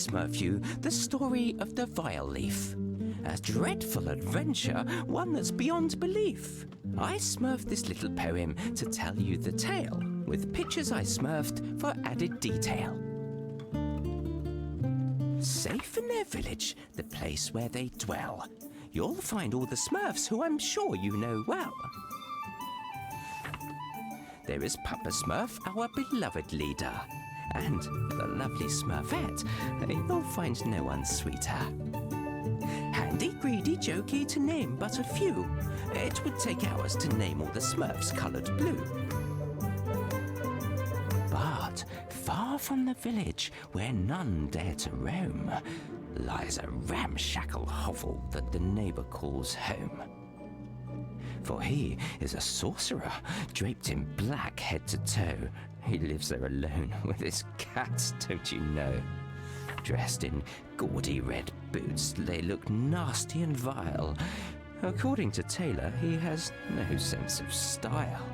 smurf you the story of the VILEAF. A dreadful adventure, one that's beyond belief. I smurfed this little poem to tell you the tale, with pictures I smurfed for added detail. Safe in their village, the place where they dwell, you'll find all the Smurfs who I'm sure you know well. There is Papa Smurf, our beloved leader, and the lovely Smurfette. You'll find no one sweeter. Handy, greedy, jokey, to name but a few. It would take hours to name all the Smurfs coloured blue. But far from the village, where none dare to roam, lies a ramshackle hovel that the neighbour calls home. For he is a sorcerer, draped in black head to toe. He lives there alone with his cats, don't you know? Dressed in gaudy red boots, they look nasty and vile. According to Taylor, he has no sense of style.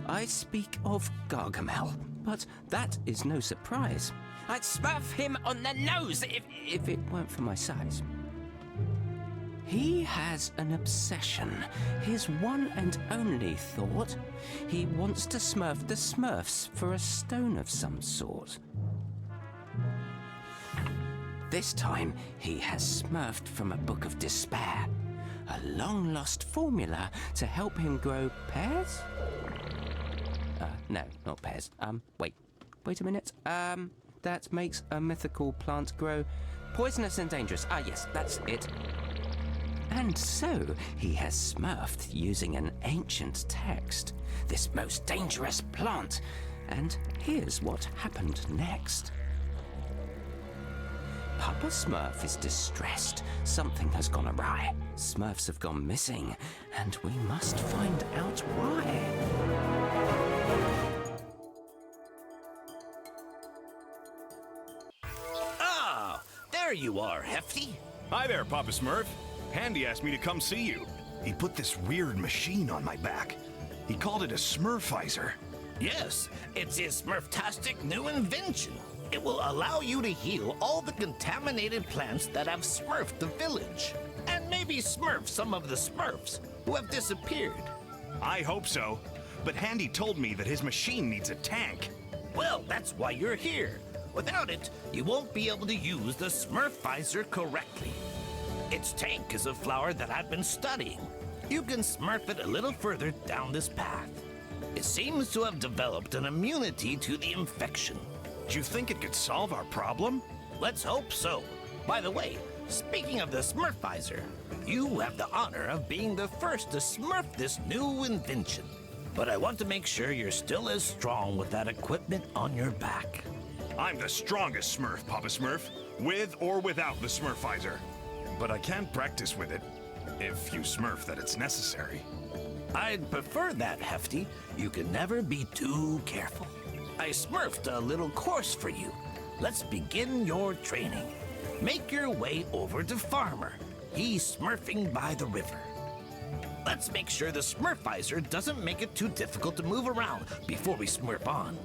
I speak of Gargamel, but that is no surprise. I'd smurf him on the nose if it weren't for my size. He has an obsession, his one and only thought. He wants to smurf the Smurfs for a stone of some sort. This time, he has smurfed from a book of despair, a long-lost formula to help him grow pears? No, not pears. Wait a minute. That makes a mythical plant grow poisonous and dangerous. Ah, yes, that's it. And so, he has smurfed using an ancient text, this most dangerous plant. And here's what happened next. Papa Smurf is distressed. Something has gone awry. Smurfs have gone missing, and we must find out why. Ah, there you are, Hefty. Hi there, Papa Smurf. Handy asked me to come see you. He put this weird machine on my back. He called it a Smurfizer. Yes, it's his Smurftastic new invention. It will allow you to heal all the contaminated plants that have smurfed the village. And maybe smurf some of the Smurfs who have disappeared. I hope so. But Handy told me that his machine needs a tank. Well, that's why you're here. Without it, you won't be able to use the Smurfizer correctly. Its tank is a flower that I've been studying. You can smurf it a little further down this path. It seems to have developed an immunity to the infection. Do you think it could solve our problem? Let's hope so. By the way, speaking of the Smurfizer, you have the honor of being the first to smurf this new invention. But I want to make sure you're still as strong with that equipment on your back. I'm the strongest Smurf, Papa Smurf, with or without the Smurfizer. But I can't practice with it, if you smurf that it's necessary. I'd prefer that, Hefty. You can never be too careful. I smurfed a little course for you. Let's begin your training. Make your way over to Farmer. He's smurfing by the river. Let's make sure the Smurfizer doesn't make it too difficult to move around before we smurf on.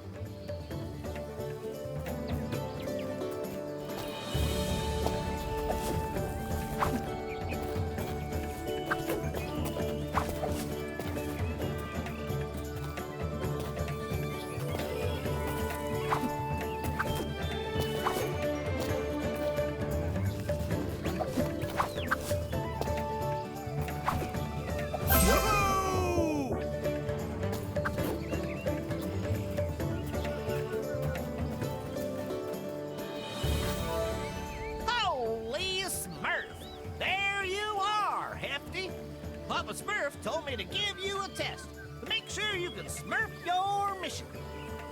Papa Smurf told me to give you a test to make sure you can smurf your mission.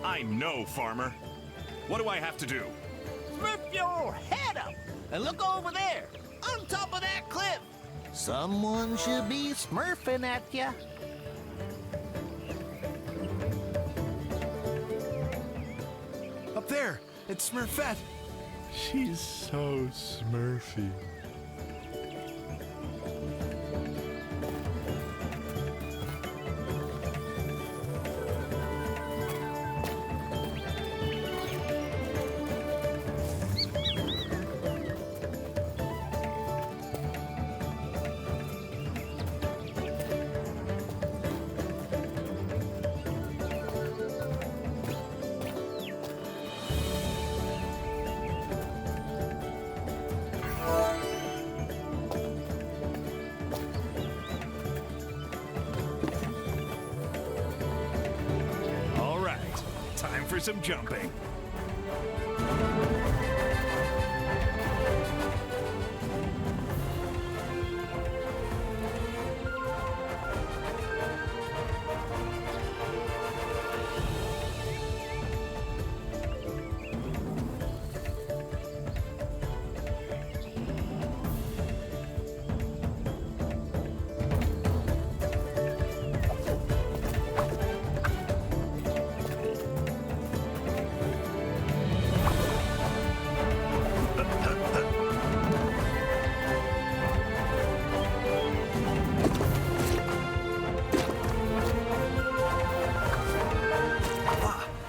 I know, Farmer. What do I have to do? Smurf your head up and look over there, on top of that cliff. Someone should be smurfing at ya. Up there, it's Smurfette. She's so smurfy. for some jumping.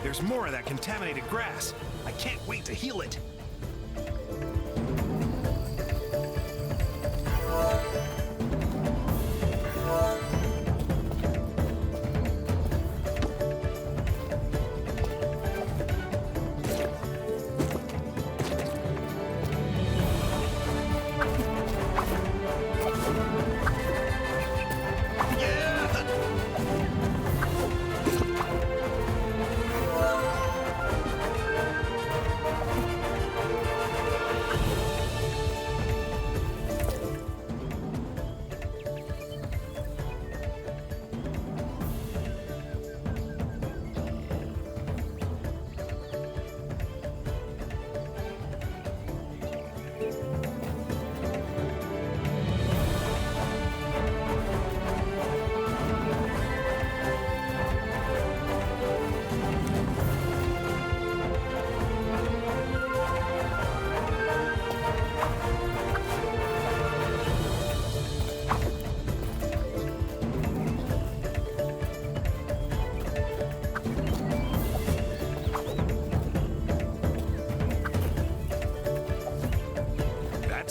There's more of that contaminated grass. I can't wait to heal it.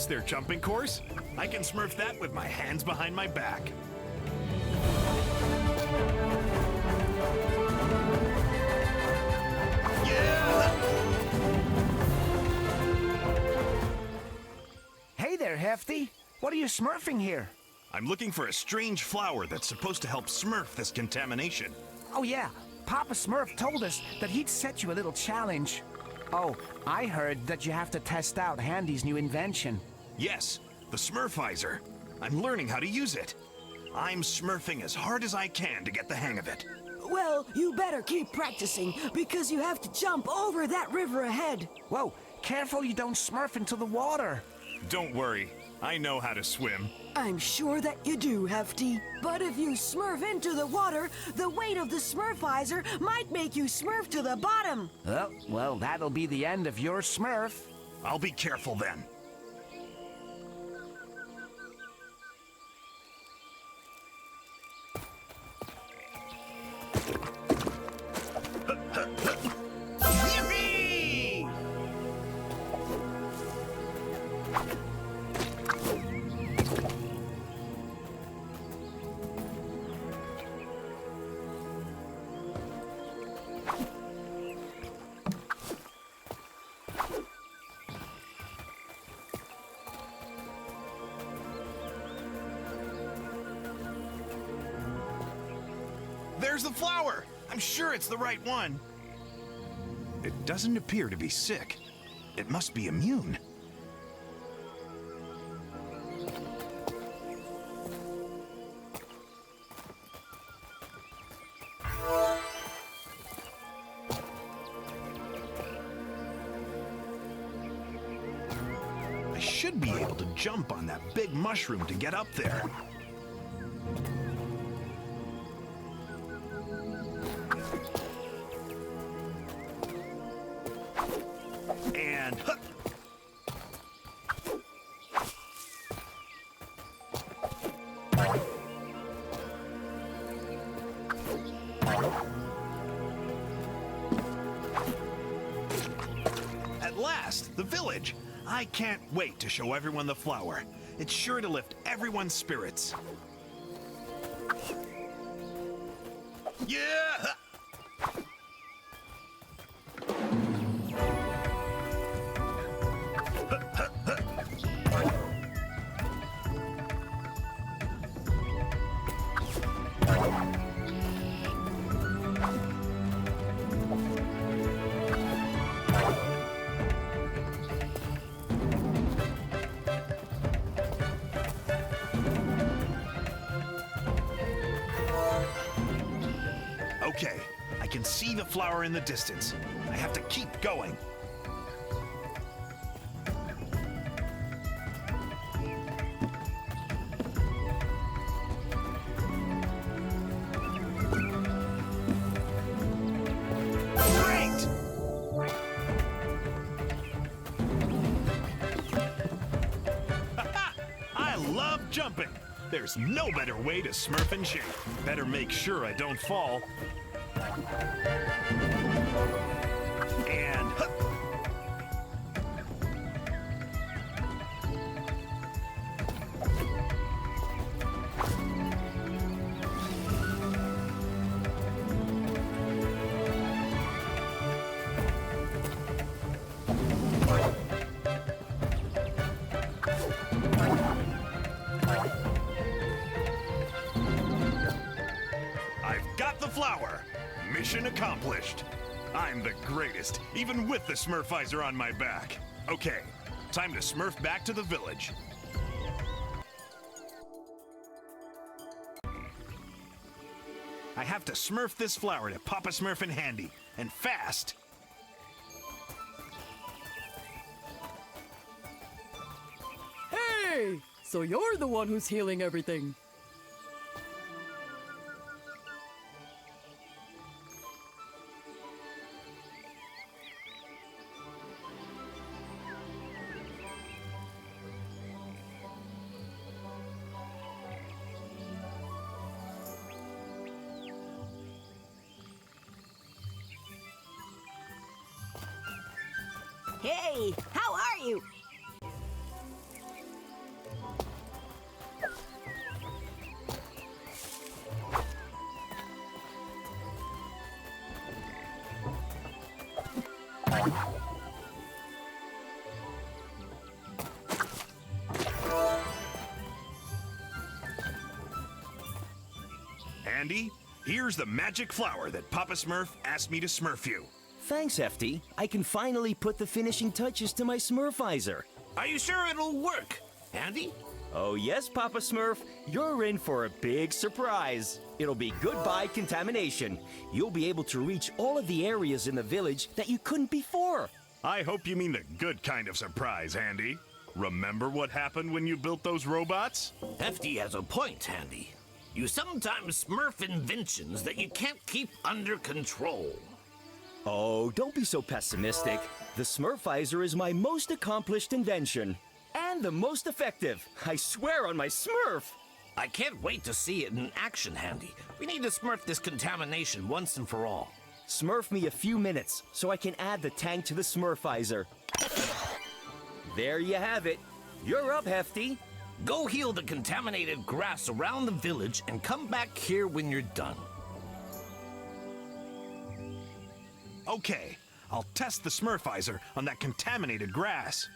Their jumping course? I can smurf that with my hands behind my back. Yeah! Hey there, Hefty. What are you smurfing here? I'm looking for a strange flower that's supposed to help smurf this contamination. Oh yeah, Papa Smurf told us that he'd set you a little challenge. Oh, I heard that you have to test out Handy's new invention. Yes, the SMURFIZER. I'm learning how to use it. I'm smurfing as hard as I can to get the hang of it. Well, you better keep practicing, because you have to jump over that river ahead. Whoa, careful you don't smurf into the water. Don't worry, I know how to swim. I'm sure that you do, Hefty. But if you smurf into the water, the weight of the SMURFIZER might make you smurf to the bottom. Oh, well, that'll be the end of your smurf. I'll be careful then. Yippee! There's the flower! I'm sure it's the right one. It doesn't appear to be sick. It must be immune. I should be able to jump on that big mushroom to get up there. And at last, the village. I can't wait to show everyone the flower. It's sure to lift everyone's spirits. Yeah! can see the flower in the distance. I have to keep going. Great! I love jumping. There's no better way to smurf in shape. Better make sure I don't fall. And hup. I've got the flower. Mission accomplished. I'm the greatest, even with the Smurfizer on my back. Okay, time to smurf back to the village. I have to smurf this flower to Papa Smurf and Handy, and fast. Hey! So you're the one who's healing everything. Hey, how are you? Handy, here's the magic flower that Papa Smurf asked me to smurf you. Thanks, Hefty. I can finally put the finishing touches to my Smurfizer. Are you sure it'll work, Handy? Oh yes, Papa Smurf. You're in for a big surprise. It'll be goodbye contamination. You'll be able to reach all of the areas in the village that you couldn't before. I hope you mean the good kind of surprise, Handy. Remember what happened when you built those robots? Hefty has a point, Handy. You sometimes smurf inventions that you can't keep under control. Oh, don't be so pessimistic. The Smurfizer is my most accomplished invention. And the most effective. I swear on my Smurf. I can't wait to see it in action, Handy. We need to smurf this contamination once and for all. Smurf me a few minutes so I can add the tank to the Smurfizer. There you have it. You're up, Hefty. Go heal the contaminated grass around the village and come back here when you're done. Okay, I'll test the Smurfizer on that contaminated grass.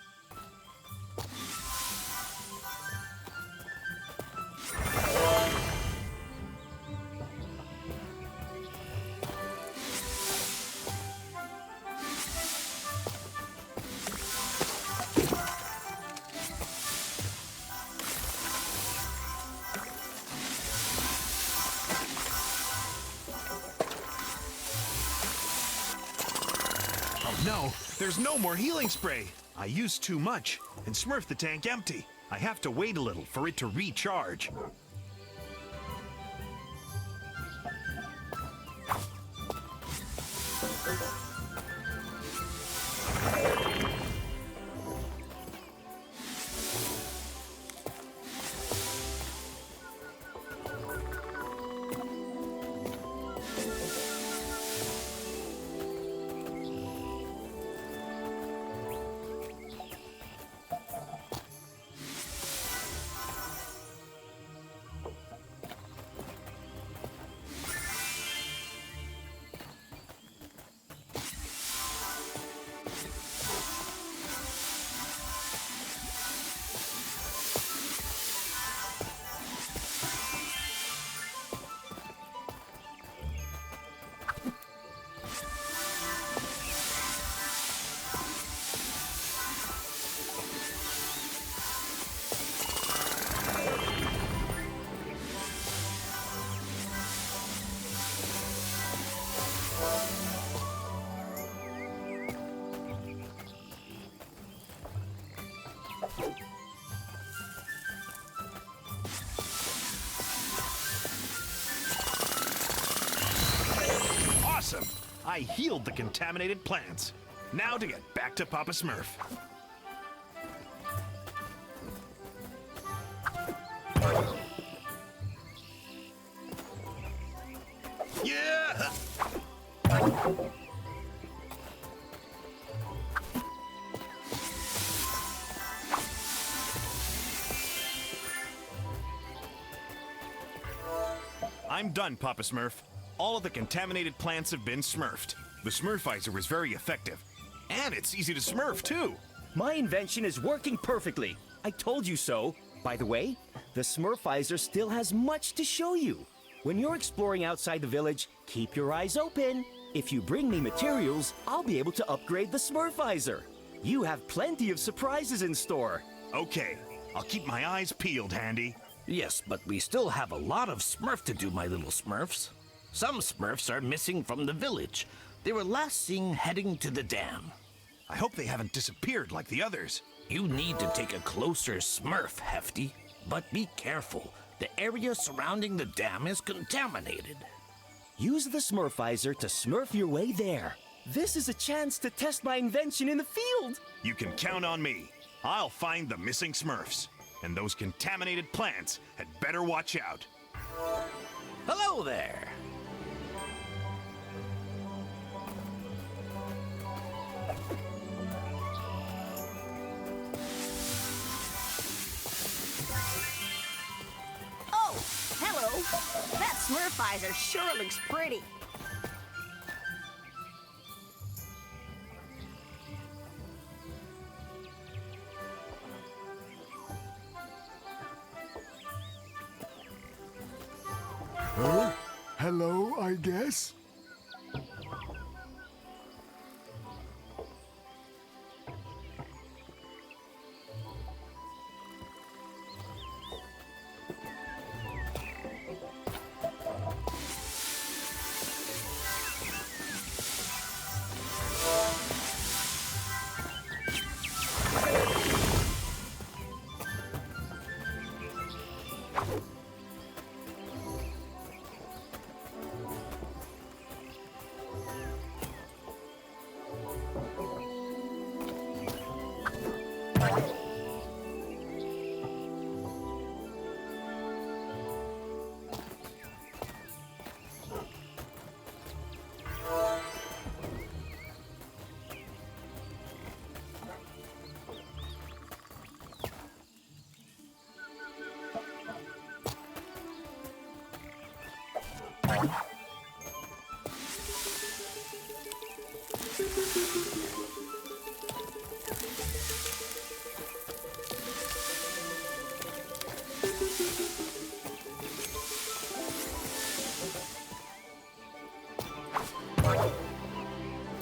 Oh no, there's no more healing spray. I used too much and smurfed the tank empty. I have to wait a little for it to recharge. I healed the contaminated plants. Now to get back to Papa Smurf. Yeah! I'm done, Papa Smurf. All of the contaminated plants have been smurfed. The Smurfizer was very effective. And it's easy to smurf, too. My invention is working perfectly. I told you so. By the way, the Smurfizer still has much to show you. When you're exploring outside the village, keep your eyes open. If you bring me materials, I'll be able to upgrade the Smurfizer. You have plenty of surprises in store. Okay, I'll keep my eyes peeled, Handy. Yes, but we still have a lot of Smurf to do, my little Smurfs. Some Smurfs are missing from the village. They were last seen heading to the dam. I hope they haven't disappeared like the others. You need to take a closer Smurf, Hefty. But be careful. The area surrounding the dam is contaminated. Use the Smurfizer to smurf your way there. This is a chance to test my invention in the field. You can count on me. I'll find the missing Smurfs. And those contaminated plants had better watch out. Hello there. Oh, hello. That Smurfizer sure looks pretty. Hello, I guess?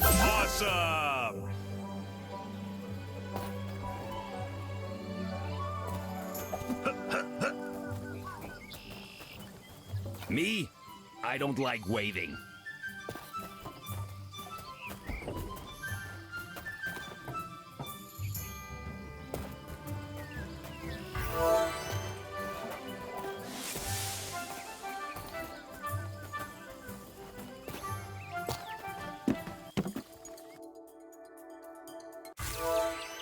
Awesome! Me? I don't like waving.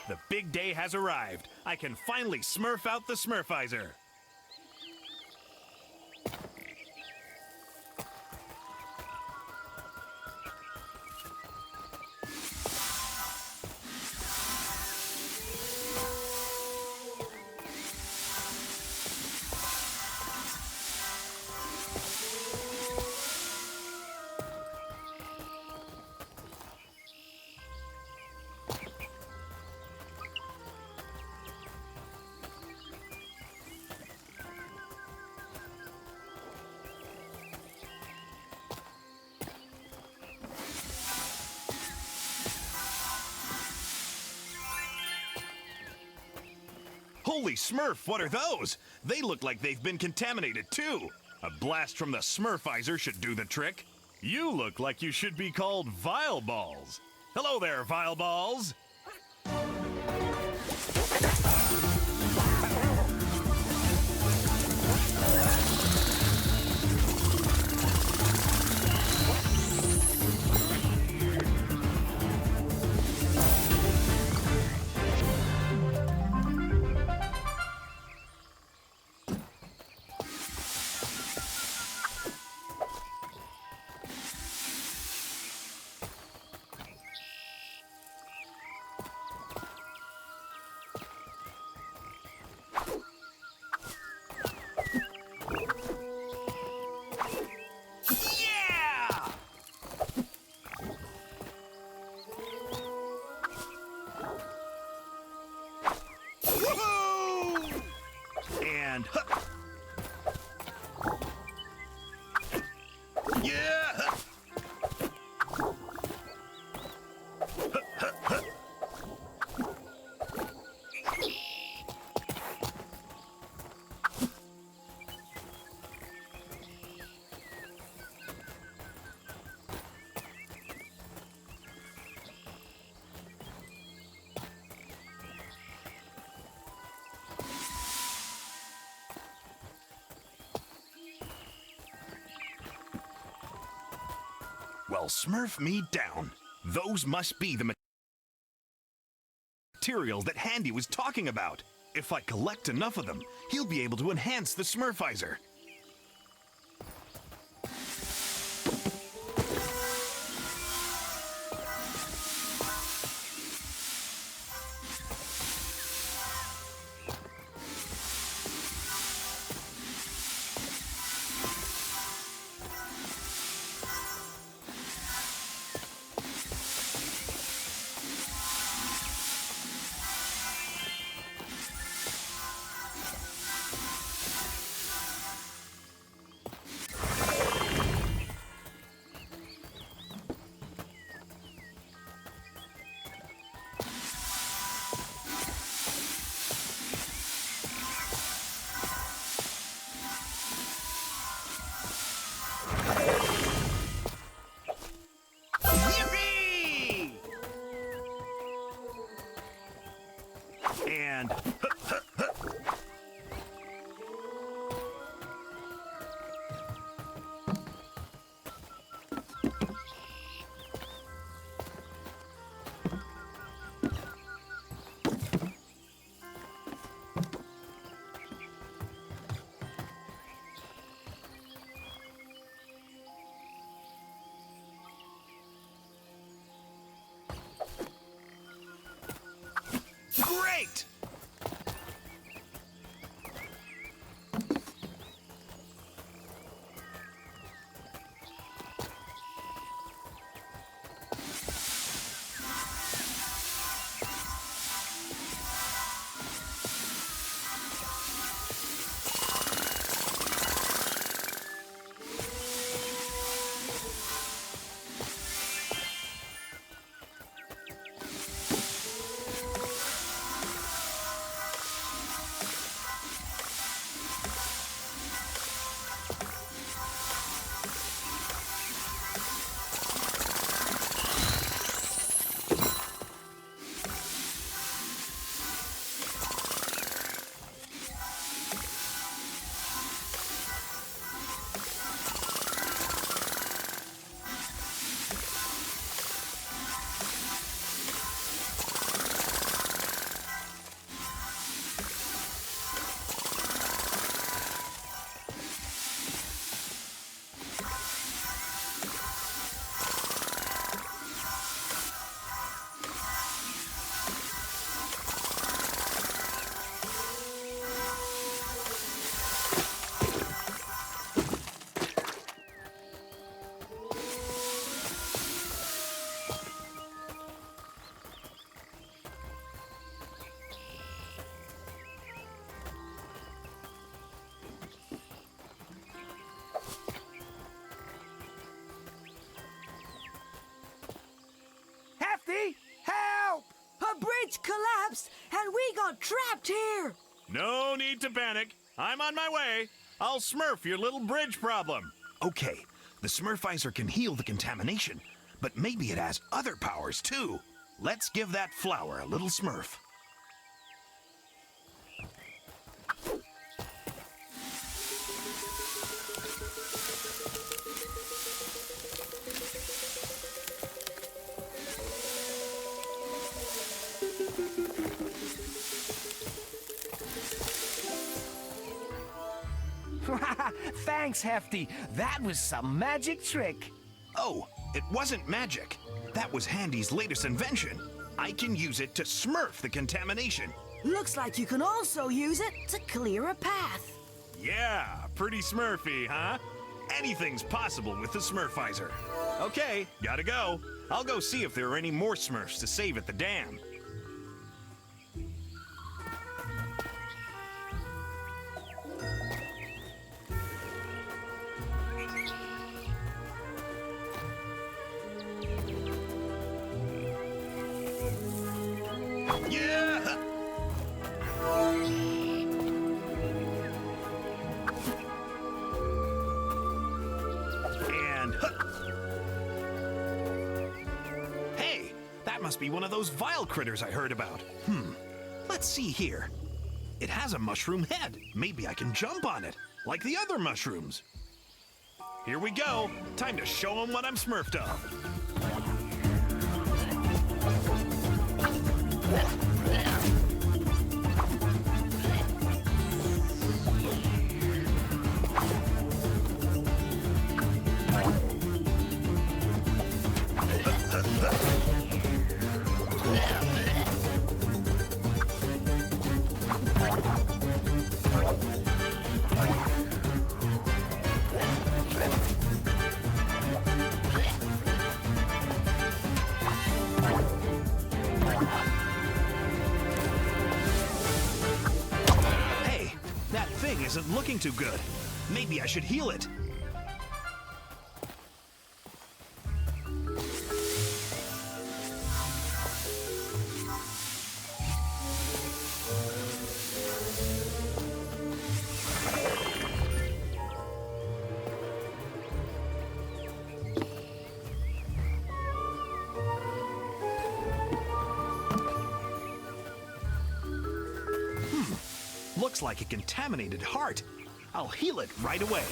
The big day has arrived. I can finally smurf out the Smurfizer. Holy Smurf, what are those? They look like they've been contaminated too. A blast from the Smurfizer should do the trick. You look like you should be called Vile Balls. Hello there, Vile Balls. Well, Smurf me down. Those must be the materials that Handy was talking about. If I collect enough of them, he'll be able to enhance the Smurfizer. And great! Help! A bridge collapsed and we got trapped here. No need to panic. I'm on my way. I'll smurf your little bridge problem. Okay, the Smurfizer can heal the contamination, but maybe it has other powers too. Let's give that flower a little smurf. Thanks, Hefty. That was some magic trick. Oh, it wasn't magic. That was Handy's latest invention. I can use it to smurf the contamination. Looks like you can also use it to clear a path. Yeah, pretty smurfy, huh? Anything's possible with the Smurfizer. Okay, gotta go. I'll go see if there are any more Smurfs to save at the dam. Yeah! And hey, that must be one of those vile critters I heard about. Let's see here. It has a mushroom head. Maybe I can jump on it, like the other mushrooms. Here we go. Time to show them what I'm smurfed of. Hey, that thing isn't looking too good. Maybe I should heal it. Looks like a contaminated heart. I'll heal it right away.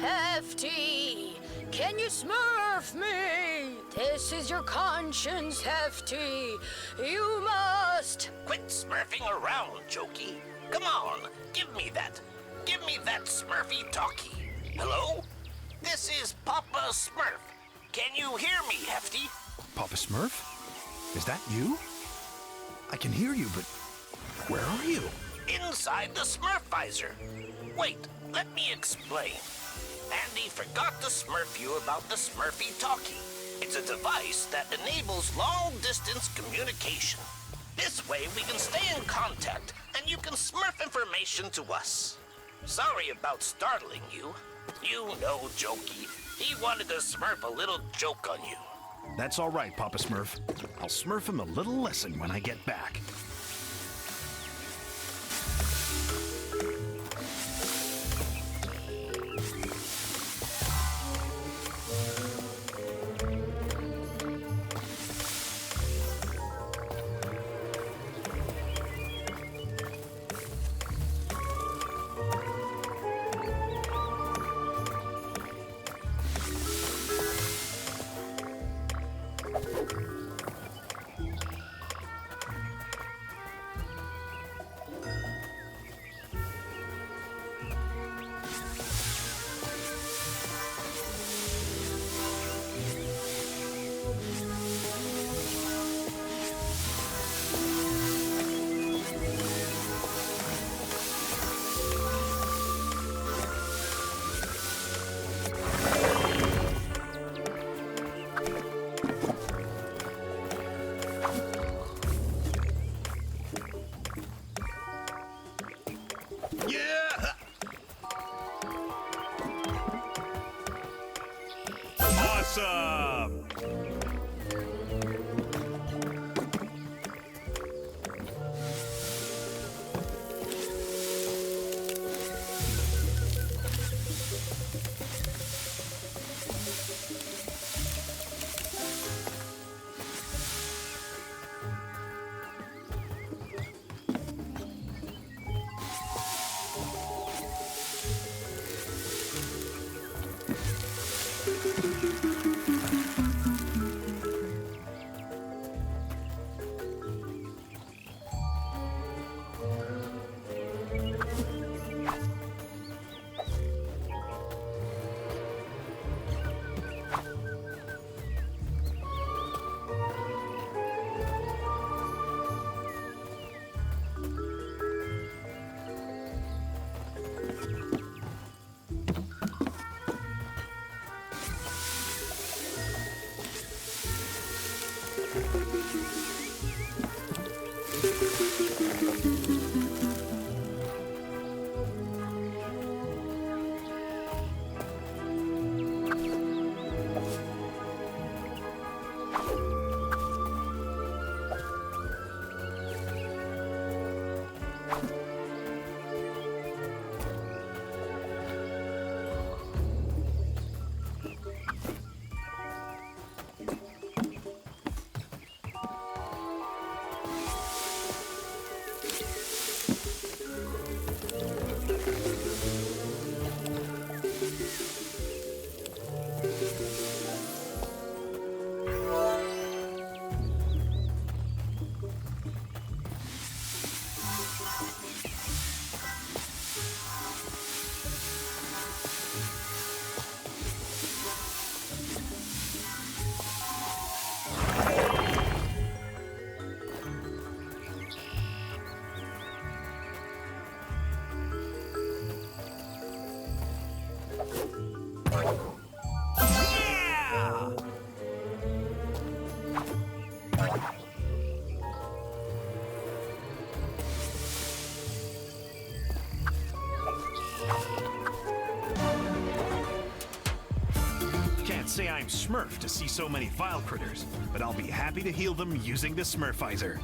Hefty, can you smurf me? This is your conscience, Hefty. You must. Quit smurfing around, Jokey. Come on, give me that. Give me that Smurfy talkie. Hello? This is Papa Smurf. Can you hear me, Hefty? Papa Smurf? Is that you? I can hear you, but where are you? Inside the SMURFIZER. Wait, let me explain. Andy forgot to smurf you about the Smurfy talkie. It's a device that enables long-distance communication. This way we can stay in contact, and you can smurf information to us. Sorry about startling you. You know Jokey. He wanted to smurf a little joke on you. That's all right, Papa Smurf. I'll smurf him a little lesson when I get back. Yeah! Awesome! say I'm Smurf to see so many vile critters, but I'll be happy to heal them using the Smurfizer.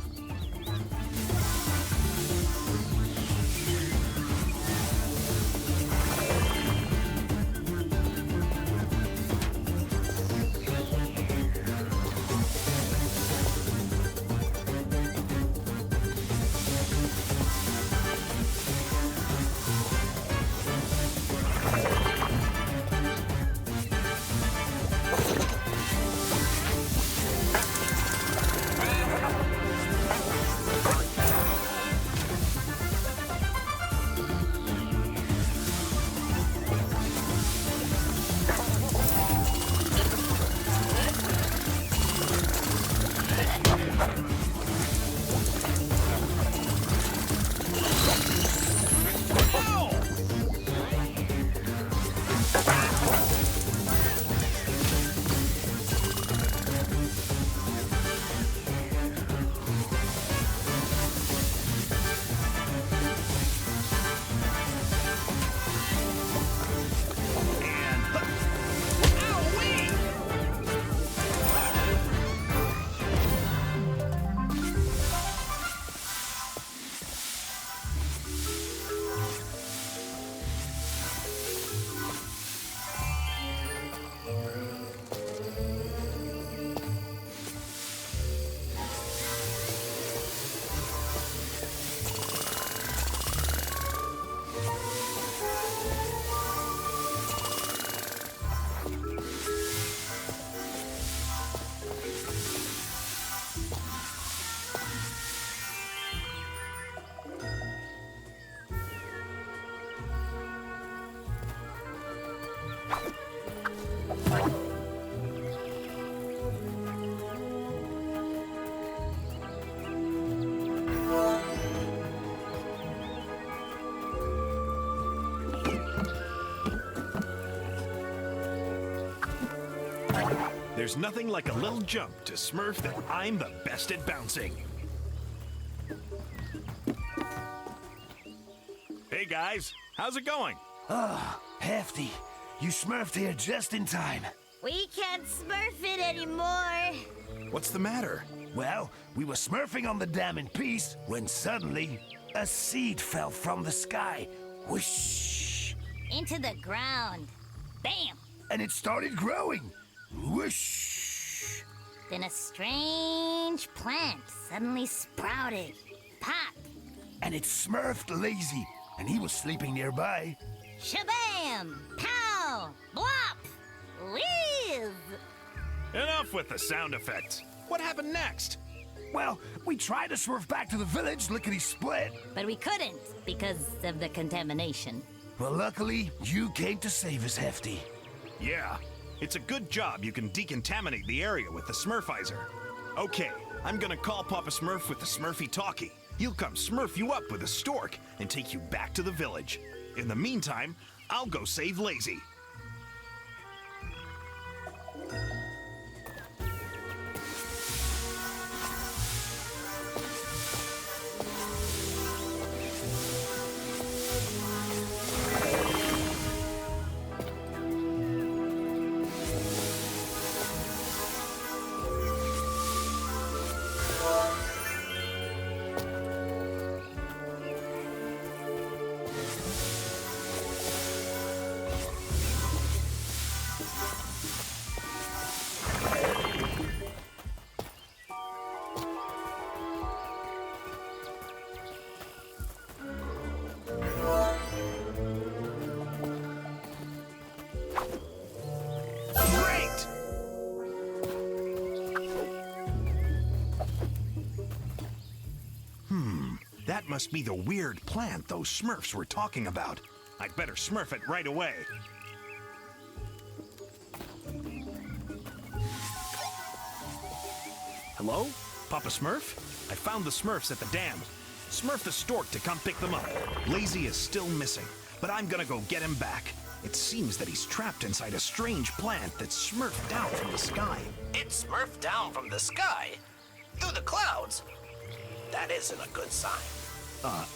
There's nothing like a little jump to Smurf that I'm the best at bouncing. Hey guys, how's it going? Hefty, you smurfed here just in time. We can't smurf it anymore. What's the matter? Well, we were smurfing on the dam in peace when suddenly a seed fell from the sky. Whoosh! Into the ground. Bam! And it started growing. Whoosh! Then a strange plant suddenly sprouted. Pop! And it smurfed Lazy, and he was sleeping nearby. Shabam! Pow! Blop! Whiz! Enough with the sound effects. What happened next? Well, we tried to smurf back to the village, lickety-split. But we couldn't because of the contamination. Well, luckily, you came to save us, Hefty. Yeah, it's a good job you can decontaminate the area with the Smurfizer. Okay, I'm gonna call Papa Smurf with the Smurfy talkie. He'll come smurf you up with a stork and take you back to the village. In the meantime, I'll go save Lazy. That must be the weird plant those Smurfs were talking about. I'd better smurf it right away. Hello? Papa Smurf? I found the Smurfs at the dam. Smurf the stork to come pick them up. Lazy is still missing, but I'm gonna go get him back. It seems that he's trapped inside a strange plant that's smurfed down from the sky. It's smurfed down from the sky? Through the clouds? That isn't a good sign.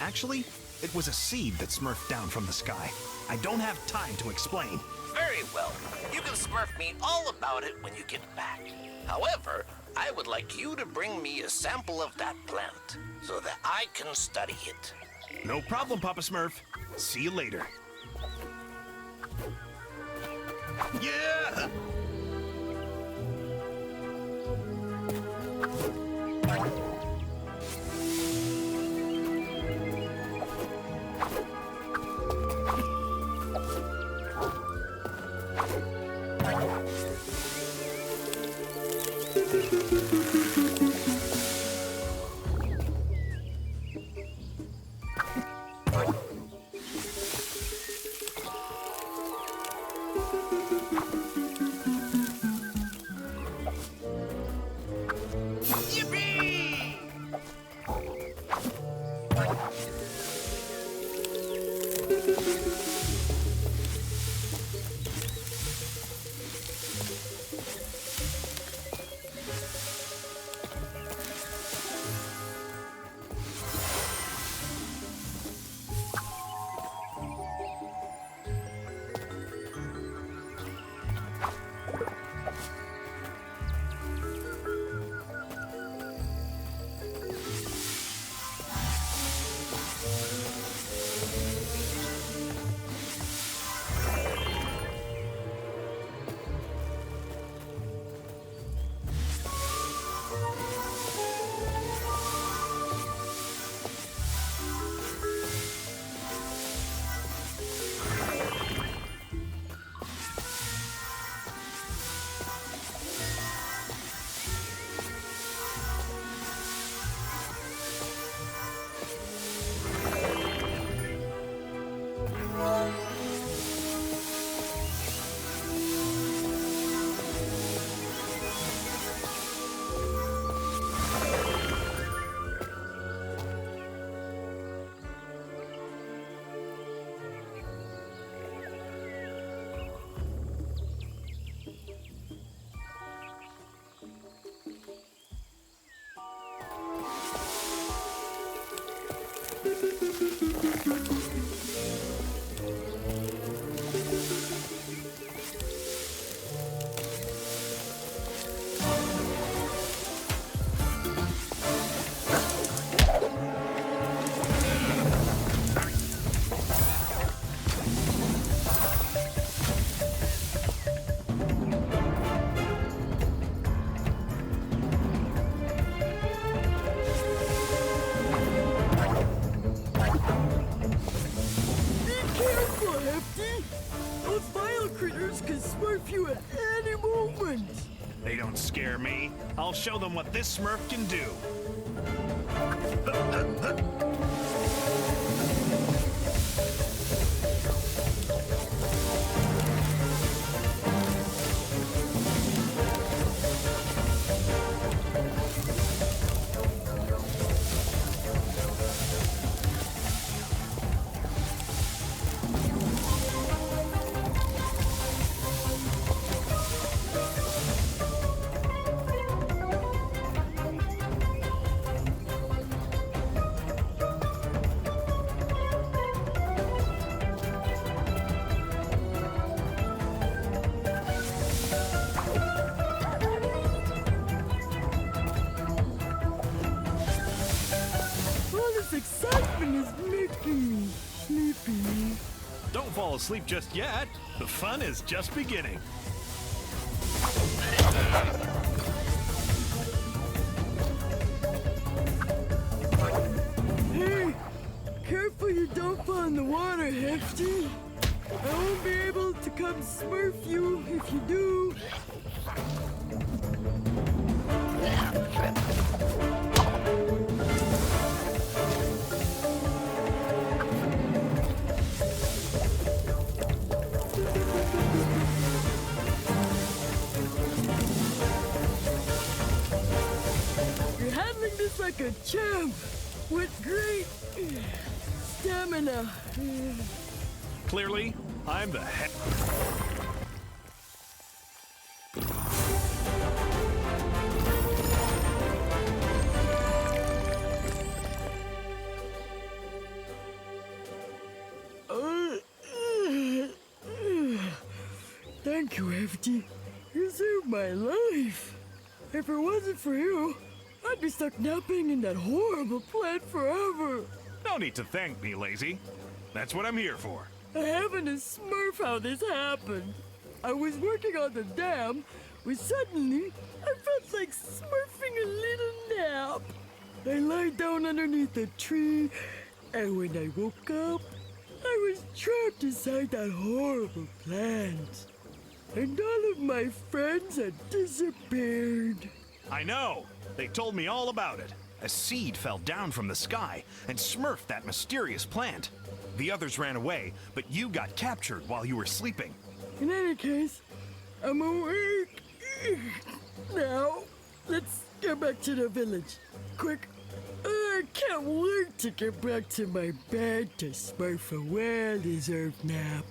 Actually, it was a seed that smurfed down from the sky. I don't have time to explain. Very well. You can Smurf me all about it when you get back. However, I would like you to bring me a sample of that plant so that I can study it. No problem, Papa Smurf. See you later. Yeah! They don't scare me. I'll show them what this Smurf can do. Don't fall asleep just yet. The fun is just beginning. Hey, careful you don't fall in the water, Hefty. I won't be able to come Smurf you if you do. Like a champ with great stamina. Clearly, I'm the head. Thank you, Hefty. You saved my life. If it wasn't for you, I'd be stuck napping in that horrible plant forever. No need to thank me, Lazy. That's what I'm here for. I haven't a smurf how this happened. I was working on the dam when suddenly I felt like smurfing a little nap. I lied down underneath a tree, and when I woke up, I was trapped inside that horrible plant. And all of my friends had disappeared. I know. They told me all about it. A seed fell down from the sky and smurfed that mysterious plant. The others ran away, but you got captured while you were sleeping. In any case, I'm awake. Now, let's get back to the village. Quick. I can't wait to get back to my bed to smurf a well-deserved nap.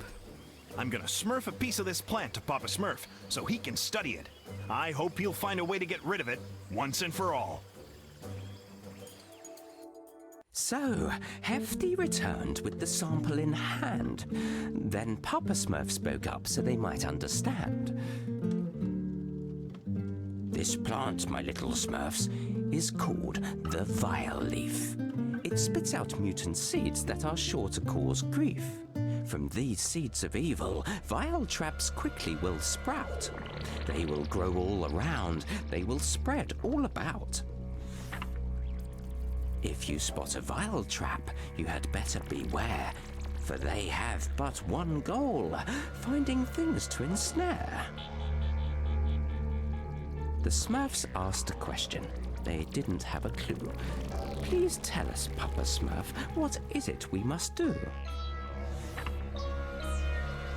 I'm gonna smurf a piece of this plant to Papa Smurf so he can study it. I hope he'll find a way to get rid of it once and for all. So, Hefty returned with the sample in hand. Then Papa Smurf spoke up so they might understand. This plant, my little Smurfs, is called the VILEAF. It spits out mutant seeds that are sure to cause grief. From these seeds of evil, vile traps quickly will sprout. They will grow all around, they will spread all about. If you spot a vile trap, you had better beware, for they have but one goal, finding things to ensnare. The Smurfs asked a question. They didn't have a clue. Please tell us, Papa Smurf, what is it we must do?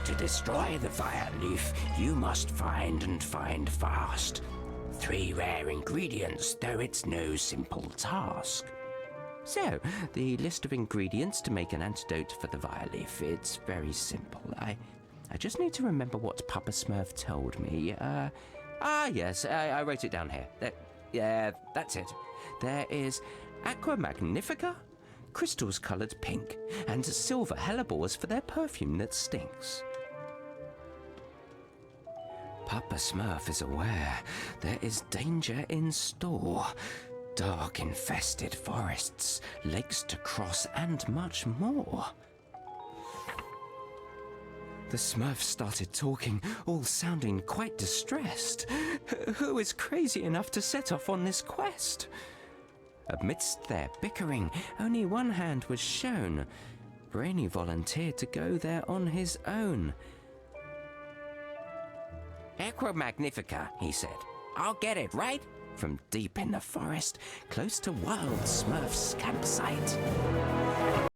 To destroy the VILEAF, you must find and find fast. 3 rare ingredients, though it's no simple task. So, the list of ingredients to make an antidote for the VILEAF, it's very simple. I just need to remember what Papa Smurf told me. Yes, I wrote it down here. Yeah, that's it. There is Aqua Magnifica, crystals coloured pink, and silver hellebores for their perfume that stinks. Papa Smurf is aware there is danger in store. Dark infested forests, lakes to cross, and much more. The Smurfs started talking, all sounding quite distressed. Who is crazy enough to set off on this quest? Amidst their bickering, only one hand was shown. Brainy volunteered to go there on his own. Aqua Magnifica, he said. I'll get it, right? From deep in the forest, close to Wild Smurf's campsite.